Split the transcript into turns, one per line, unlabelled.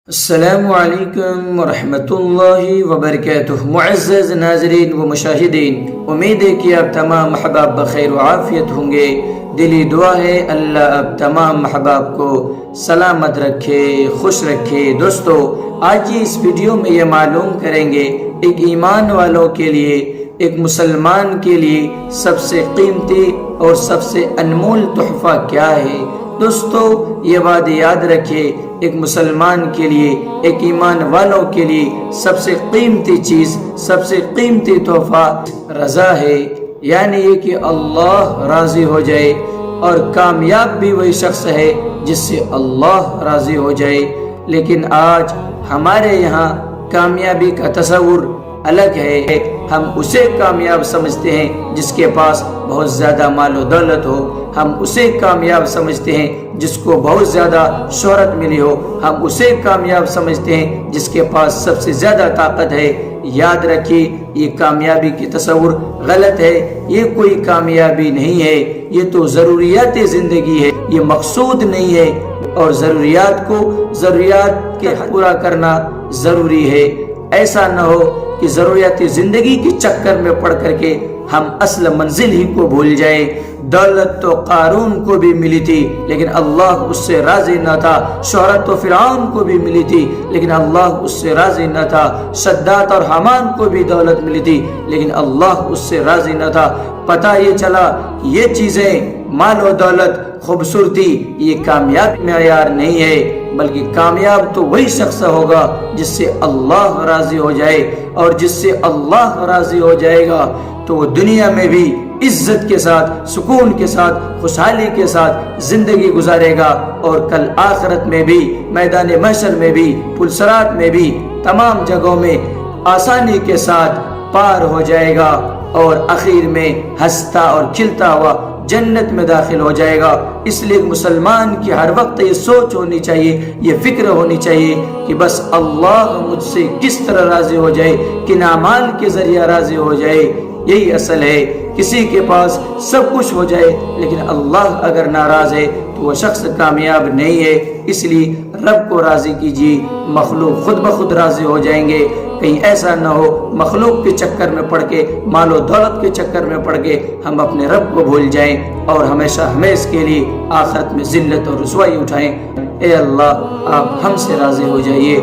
السلام علیکم ورحمۃ اللہ وبرکاتہ۔ معزز ناظرین و مشاہدین، امید ہے کہ آپ تمام احباب بخیر و عافیت ہوں گے۔ دلی دعا ہے اللہ آپ تمام احباب کو سلامت رکھے، خوش رکھے۔ دوستو، آج اس ویڈیو میں یہ معلوم کریں گے ایک ایمان والوں کے لیے، ایک مسلمان کے لیے سب سے قیمتی اور سب سے انمول تحفہ کیا ہے۔ دوستو، یہ بات یاد رکھے، ایک مسلمان کے لیے، ایک ایمان والوں کے لیے سب سے قیمتی چیز، سب سے قیمتی تحفہ رضا ہے، یعنی یہ کہ اللہ راضی ہو جائے۔ اور کامیاب بھی وہی شخص ہے جس سے اللہ راضی ہو جائے۔ لیکن آج ہمارے یہاں کامیابی کا تصور الگ ہے۔ ہم اسے کامیاب سمجھتے ہیں جس کے پاس بہت زیادہ مال و دولت ہو، ہم اسے کامیاب سمجھتے ہیں جس کو بہت زیادہ شہرت ملی ہو، ہم اسے کامیاب سمجھتے ہیں جس کے پاس سب سے زیادہ طاقت ہے۔ یاد رکھیے، یہ کامیابی کی تصور غلط ہے۔ یہ کوئی کامیابی نہیں ہے، یہ تو ضروریات زندگی ہے، یہ مقصود نہیں ہے۔ اور ضروریات کے پورا کرنا ضروری ہے۔ ایسا نہ ہو کہ ضروریات زندگی کے چکر میں پڑ کر کے ہم اصل منزل ہی کو بھول جائیں۔ دولت تو قارون کو بھی ملی تھی لیکن اللہ اس سے راضی نہ تھا۔ شہرت تو فرعون کو بھی ملی تھی لیکن اللہ اس سے راضی نہ تھا۔ شداد اور حمان کو بھی دولت ملی تھی لیکن اللہ اس سے راضی نہ تھا۔ پتہ یہ چلا کہ یہ چیزیں، مال و دولت، خوبصورتی، یہ کامیاب معیار نہیں ہے، بلکہ کامیاب تو وہی شخص ہوگا جس سے اللہ راضی ہو جائے۔ اور جس سے اللہ راضی ہو جائے گا تو وہ دنیا میں بھی عزت کے ساتھ، سکون کے ساتھ، خوشحالی کے ساتھ زندگی گزارے گا، اور کل آخرت میں بھی، میدان محشر میں بھی، پل صراط میں بھی، تمام جگہوں میں آسانی کے ساتھ پار ہو جائے گا، اور آخر میں ہنستا اور کھلتا ہوا جنت میں داخل ہو جائے گا۔ اس لیے مسلمان کی ہر وقت یہ سوچ ہونی چاہیے، یہ فکر ہونی چاہیے کہ بس اللہ مجھ سے کس طرح راضی ہو جائے، کن اعمال کے ذریعہ راضی ہو جائے۔ یہی اصل ہے۔ کسی کے پاس سب کچھ ہو جائے لیکن اللہ اگر ناراض ہے تو وہ شخص کامیاب نہیں ہے۔ اس لیے رب کو راضی کیجیے، مخلوق خود بخود راضی ہو جائیں گے۔ کہیں ایسا نہ ہو مخلوق کے چکر میں پڑ کے، مال و دولت کے چکر میں پڑ کے ہم اپنے رب کو بھول جائیں اور ہمیشہ ہمیش کے لیے آخرت میں ذلت اور رسوائی اٹھائیں۔ اے اللہ، آپ ہم سے راضی ہو جائیے۔